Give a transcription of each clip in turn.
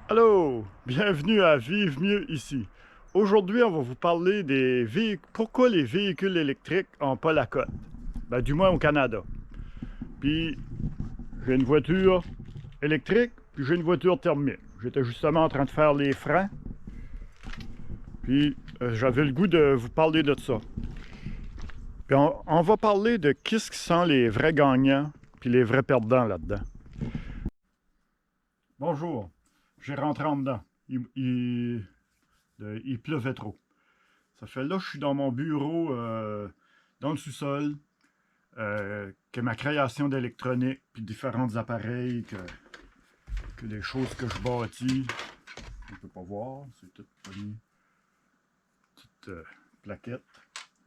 Allô, bienvenue à Vive mieux ici. Aujourd'hui, on va vous parler des véhicules. Pourquoi les véhicules électriques n'ont pas la cote? Ben, du moins au Canada. Puis, j'ai une voiture électrique, puis j'ai une voiture thermique. J'étais justement en train de faire les freins, puis j'avais le goût de vous parler de ça. Puis on va parler de qui sont les vrais gagnants, puis les vrais perdants là-dedans. Bonjour, j'ai rentré en dedans. Il pleuvait trop. Ça fait là, je suis dans mon bureau, dans le sous-sol, que ma création d'électronique, puis différents appareils, que les choses que je bâtis, on ne peut pas voir, c'est tout une petite plaquette,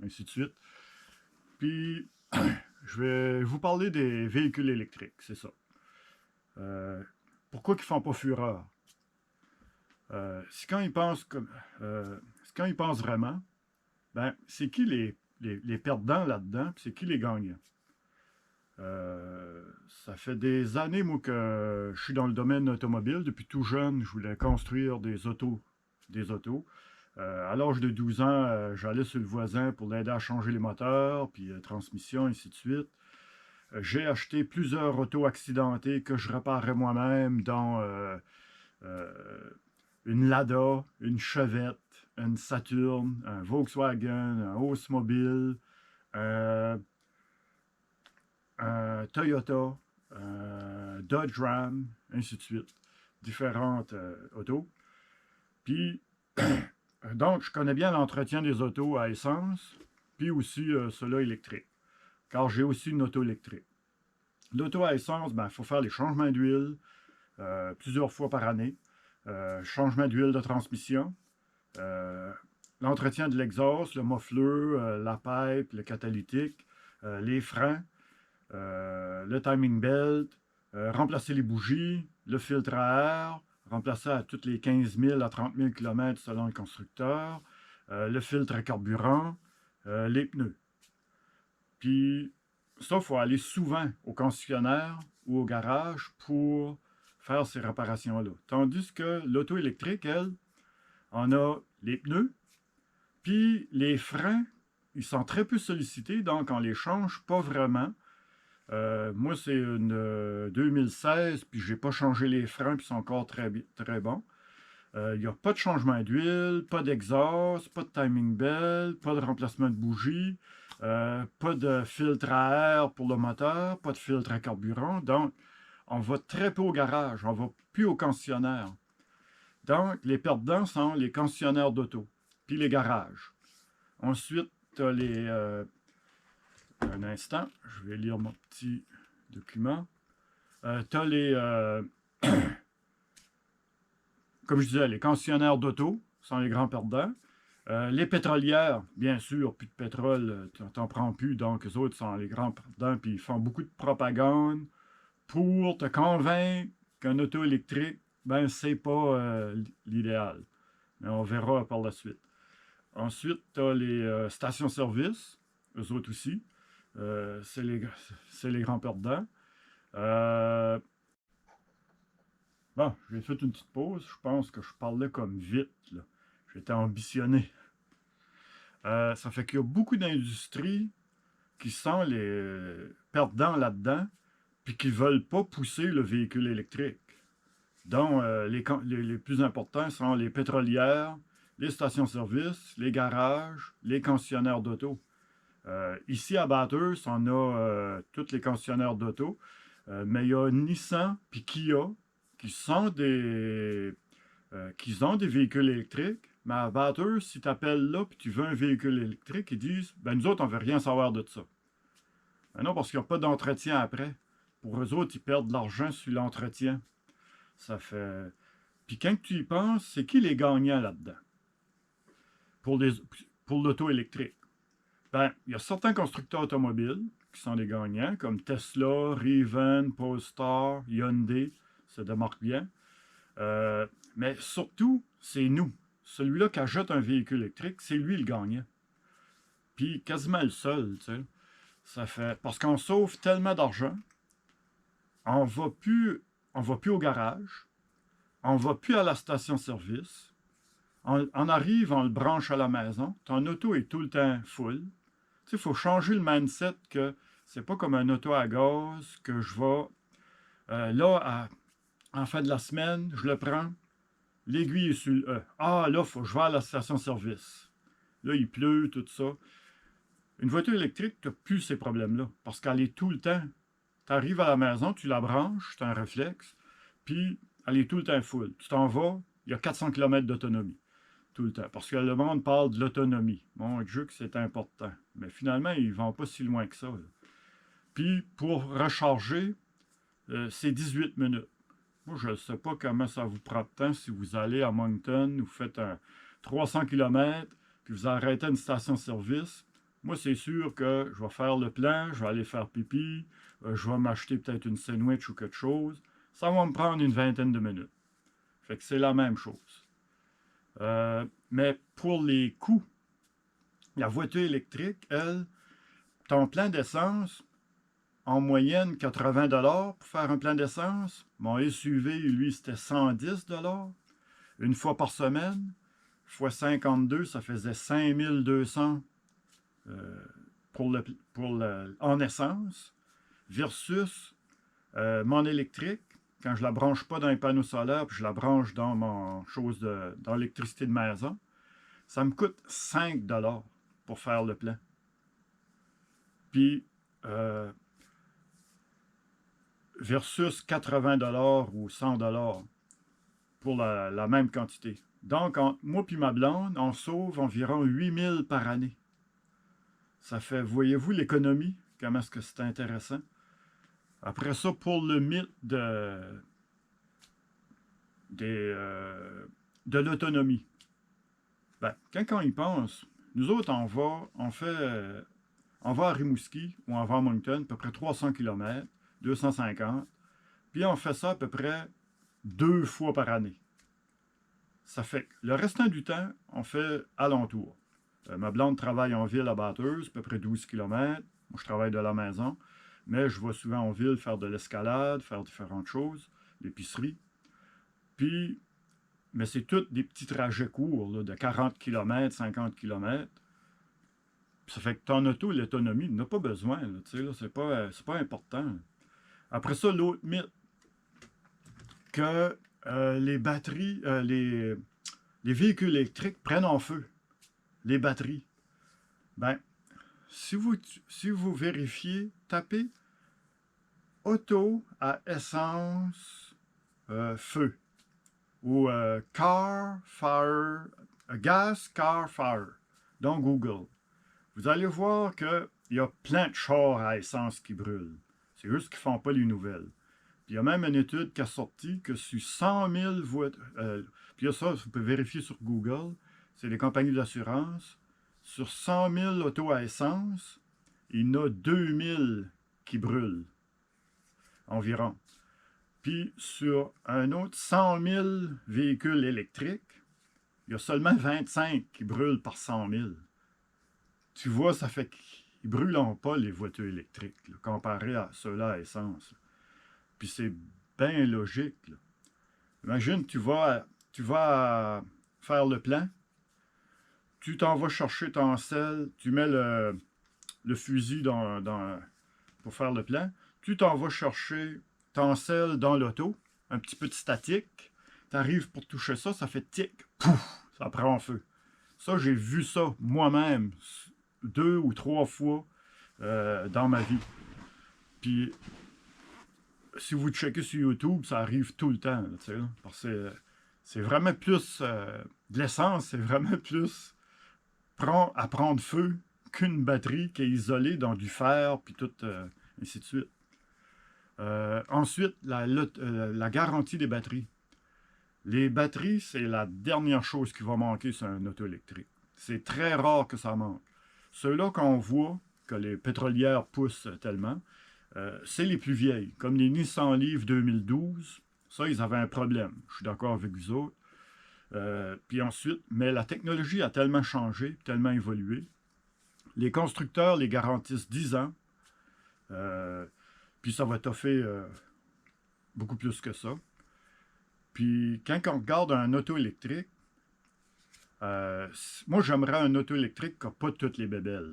ainsi de suite. Puis, je vais vous parler des véhicules électriques, c'est ça. Pourquoi ils ne font pas fureur? C'est quand ils pensent c'est quand ils pensent vraiment, ben, c'est qui les perdants là-dedans, puis c'est qui les gagnants? Ça fait des années, moi, que je suis dans le domaine automobile. Depuis tout jeune, je voulais construire des autos. À l'âge de 12 ans, j'allais sur le voisin pour l'aider à changer les moteurs, puis transmission, ainsi de suite. J'ai acheté plusieurs autos accidentées que je réparais moi-même, dont euh, une Lada, une Chevette, une Saturn, un Volkswagen, un Oldsmobile, euh, un Toyota, un Dodge Ram, ainsi de suite. Différentes autos. Puis, donc, je connais bien l'entretien des autos à essence, puis aussi ceux-là électriques, car j'ai aussi une auto électrique. L'auto à essence, il faut faire les changements d'huile plusieurs fois par année. Changement d'huile de transmission, euh, l'entretien de l'exhaust, le muffler, la pipe, le catalytique, les freins, le timing belt, remplacer les bougies, le filtre à air, remplacer à toutes les 15 000 à 30 000 km selon le constructeur, le filtre à carburant, les pneus. Puis ça, il faut aller souvent au concessionnaire ou au garage pour faire ces réparations-là. Tandis que l'auto électrique, elle, en a les pneus, puis les freins, ils sont très peu sollicités, donc on les change pas vraiment. Moi, c'est une 2016, puis j'ai pas changé les freins, puis ils sont encore très bons. Il n'y a pas de changement d'huile, pas d'exhaust, pas de timing belt, pas de remplacement de bougie, pas de filtre à air pour le moteur, pas de filtre à carburant. Donc, on va très peu au garage, on va plus au concessionnaire. Donc, les perdants sont les concessionnaires d'auto, puis les garages. Ensuite, tu as les... un instant, je vais lire mon petit document. Tu as les... comme je disais, les concessionnaires d'auto sont les grands perdants. Les pétrolières, bien sûr, plus de pétrole, tu n'en prends plus, donc eux autres sont les grands perdants, puis ils font beaucoup de propagande pour te convaincre qu'un auto électrique, ben, c'est pas l'idéal. Mais on verra par la suite. Ensuite, tu as les stations-service, eux autres aussi. C'est les grands perdants. Euh, bon, j'ai fait une petite pause. Je pense que je parlais comme vite, là. J'étais ambitionné. Ça fait qu'il y a beaucoup d'industries qui sont les perdants là-dedans, puis qui ne veulent pas pousser le véhicule électrique. Donc, les plus importants sont les pétrolières, les stations-service, les garages, les concessionnaires d'auto. Ici, à Bathurst, on a tous les concessionnaires d'auto, mais il y a Nissan et Kia qui ont des véhicules électriques. Mais à Bathurst, si tu appelles là et tu veux un véhicule électrique, ils disent ben nous autres, on ne veut rien savoir de ça. Ben non, parce qu'il n'y a pas d'entretien après. Pour eux autres, ils perdent de l'argent sur l'entretien. Ça fait. Puis quand tu y penses, c'est qui les gagnants là-dedans? Pour les... pour l'auto électrique. Ben, il y a certains constructeurs automobiles qui sont des gagnants, comme Tesla, Rivian, Polestar, Hyundai, ça démarque bien. Mais surtout, c'est nous. Celui-là qui achète un véhicule électrique, c'est lui le gagnant. Puis quasiment le seul, tu sais. Ça fait. Parce qu'on sauve tellement d'argent, on va plus au garage. on ne va plus à la station-service. On arrive, on le branche à la maison. Ton auto est tout le temps full. Tu sais, il faut changer le mindset que c'est pas comme un auto à gaz que je vais en fin de la semaine, je le prends, l'aiguille est sur le E. Ah, là, faut que je vais à la station-service. Là, il pleut, tout ça. Une voiture électrique, tu n'as plus ces problèmes-là parce qu'elle est tout le temps. Tu arrives à la maison, tu la branches, c'est un réflexe, puis elle est tout le temps full. Tu t'en vas, il y a 400 km d'autonomie. Tout le temps. Parce que le monde parle de l'autonomie. Mon Dieu que c'est important. Mais finalement, ils ne vont pas si loin que ça. Là. Puis, pour recharger, c'est 18 minutes. Moi, je ne sais pas comment ça vous prend de temps si vous allez à Moncton, vous faites un 300 km, puis vous arrêtez à une station-service. Moi, c'est sûr que je vais faire le plein, je vais aller faire pipi, je vais m'acheter peut-être une sandwich ou quelque chose. Ça va me prendre une vingtaine de minutes. Fait que c'est la même chose. Mais pour les coûts, la voiture électrique, elle, ton plein d'essence, en moyenne 80 $ pour faire un plein d'essence. Mon SUV, lui, c'était 110 $ une fois par semaine. Fois 52, ça faisait 5200 en essence. Versus mon électrique, quand je la branche pas dans les panneaux solaires, puis je la branche dans dans l'électricité de maison, ça me coûte 5 $ pour faire le plein. Puis, versus 80 $ ou 100 $ pour la même quantité. Donc, moi et ma blonde, on sauve environ 8 000 par année. Ça fait, voyez-vous l'économie, comment est-ce que c'est intéressant. Après ça, pour le mythe de l'autonomie. Ben, quand on y pense, nous autres, on va à Rimouski ou on va à Moncton, à peu près 300 km, 250, puis on fait ça à peu près 2 fois par année. Ça fait que le restant du temps, on fait alentour. Ma blonde travaille en ville à Batteuse, à peu près 12 km. Moi, je travaille de la maison, mais je vais souvent en ville faire de l'escalade, faire différentes choses, l'épicerie. Puis, mais c'est tous des petits trajets courts, là, de 40 km, 50 km. Ça fait que ton auto, l'autonomie, n'a pas besoin. C'est pas important. Après ça, l'autre mythe, que les batteries, les véhicules électriques prennent en feu. Les batteries. Ben, si vous vérifiez, tapez auto à essence feu ou car fire, gas car fire dans Google. Vous allez voir qu'il y a plein de chars à essence qui brûlent. C'est juste qu'ils ne font pas les nouvelles. Puis il y a même une étude qui a sorti que sur 100 000 voitures, puis il y a ça, vous pouvez vérifier sur Google, c'est les compagnies d'assurance. Sur 100 000 autos à essence, il y en a 2000 qui brûlent environ. Puis sur un autre 100 000 véhicules électriques, il y a seulement 25 qui brûlent par 100 000. Tu vois, ça fait qu'ils ne brûlent pas les voitures électriques, là, comparé à ceux-là à essence. Là. Puis c'est bien logique. Là. Imagine, tu vas faire le plein, tu t'en vas chercher ton sel, tu mets le fusil pour faire le plein, tu t'en vas chercher ton sel dans l'auto, un petit peu de statique, tu arrives pour toucher ça, ça fait tic, pouf, ça prend feu. Ça, j'ai vu ça moi-même 2 ou 3 fois dans ma vie. Puis, si vous checkez sur YouTube, ça arrive tout le temps. Là, parce que c'est vraiment plus de l'essence, c'est vraiment plus à prendre feu qu'une batterie qui est isolée dans du fer, puis tout, ainsi de suite. Ensuite, la garantie des batteries. Les batteries, c'est la dernière chose qui va manquer sur un auto électrique. C'est très rare que ça manque. Ceux-là qu'on voit, que les pétrolières poussent tellement, c'est les plus vieilles. Comme les Nissan Leaf 2012, ça, ils avaient un problème. Je suis d'accord avec vous autres. Puis ensuite, mais la technologie a tellement changé, tellement évolué. Les constructeurs les garantissent 10 ans. Puis ça va toffer beaucoup plus que ça. Puis quand on regarde un auto électrique, moi j'aimerais un auto électrique qui n'a pas toutes les bébelles.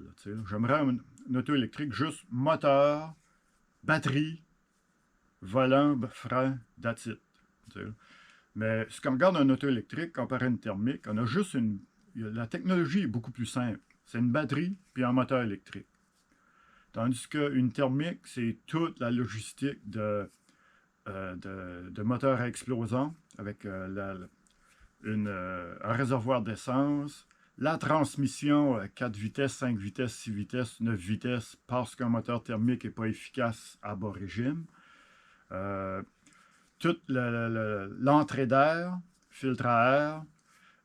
J'aimerais un auto électrique juste moteur, batterie, volant, frein, that's it. Mais si on regarde un auto électrique comparé à une thermique, on a juste une. La technologie est beaucoup plus simple. C'est une batterie puis un moteur électrique. Tandis qu'une thermique, c'est toute la logistique de moteur à explosion avec un réservoir d'essence, la transmission 4 vitesses, 5 vitesses, 6 vitesses, 9 vitesses, parce qu'un moteur thermique n'est pas efficace à bas régime. Toute l'entrée d'air, filtre à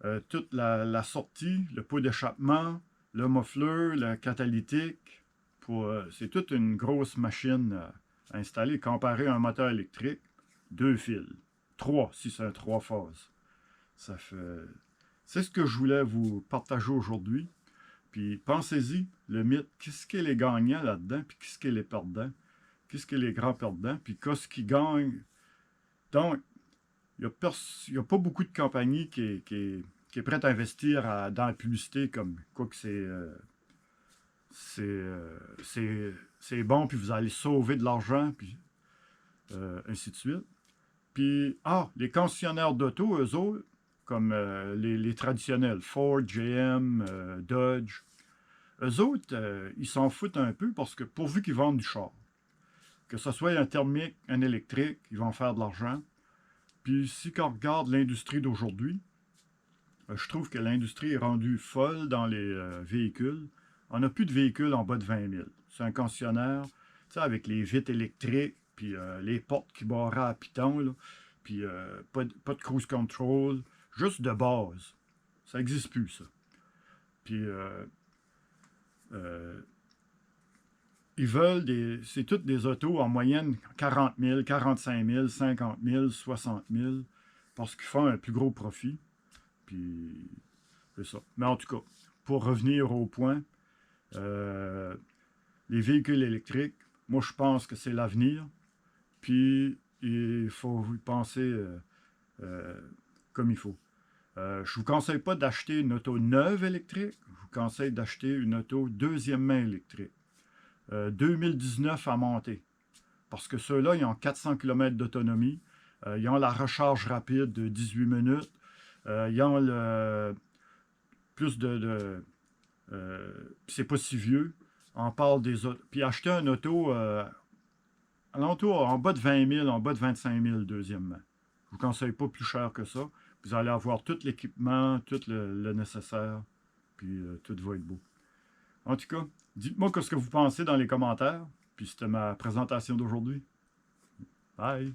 air, toute la sortie, le pot d'échappement, le muffler, le catalytique. C'est toute une grosse machine à installer comparé à un moteur électrique. 2 fils. 3 si c'est un 3 phases. Ça fait. C'est ce que je voulais vous partager aujourd'hui. Puis pensez-y, le mythe, qu'est-ce qu'il est gagnant là-dedans, puis qu'est-ce qu'il est perdant, qu'est-ce qu'il est grand perdant, puis qu'est-ce qui gagne. Donc, il n'y a pas beaucoup de compagnies qui est prête à investir dans la publicité comme quoi que c'est bon, puis vous allez sauver de l'argent, puis ainsi de suite. Puis, les concessionnaires d'auto, eux autres, comme les traditionnels, Ford, GM, Dodge, eux autres, ils s'en foutent un peu parce que pourvu qu'ils vendent du char, que ce soit un thermique, un électrique, ils vont faire de l'argent. Puis si on regarde l'industrie d'aujourd'hui, je trouve que l'industrie est rendue folle dans les véhicules. On n'a plus de véhicules en bas de 20 000. C'est un concessionnaire, tu sais, avec les vitres électriques, puis les portes qui barraient à piton, là, puis pas de cruise control, juste de base. Ça n'existe plus, ça. Puis ils veulent c'est toutes des autos en moyenne 40 000, 45 000, 50 000, 60 000, parce qu'ils font un plus gros profit. Puis c'est ça. Mais en tout cas, pour revenir au point, les véhicules électriques, moi je pense que c'est l'avenir. Puis il faut y penser comme il faut. Je ne vous conseille pas d'acheter une auto neuve électrique. Je vous conseille d'acheter une auto deuxième main électrique. 2019 à monter. Parce que ceux-là, ils ont 400 km d'autonomie. Ils ont la recharge rapide de 18 minutes. Ils ont plus c'est pas si vieux. On parle des autos. Puis acheter un auto alentour en bas de 20 000, en bas de 25 000 deuxièmement. Je ne vous conseille pas plus cher que ça. Vous allez avoir tout l'équipement, tout le nécessaire. Puis tout va être beau. En tout cas, dites-moi ce que vous pensez dans les commentaires. Puis c'était ma présentation d'aujourd'hui. Bye!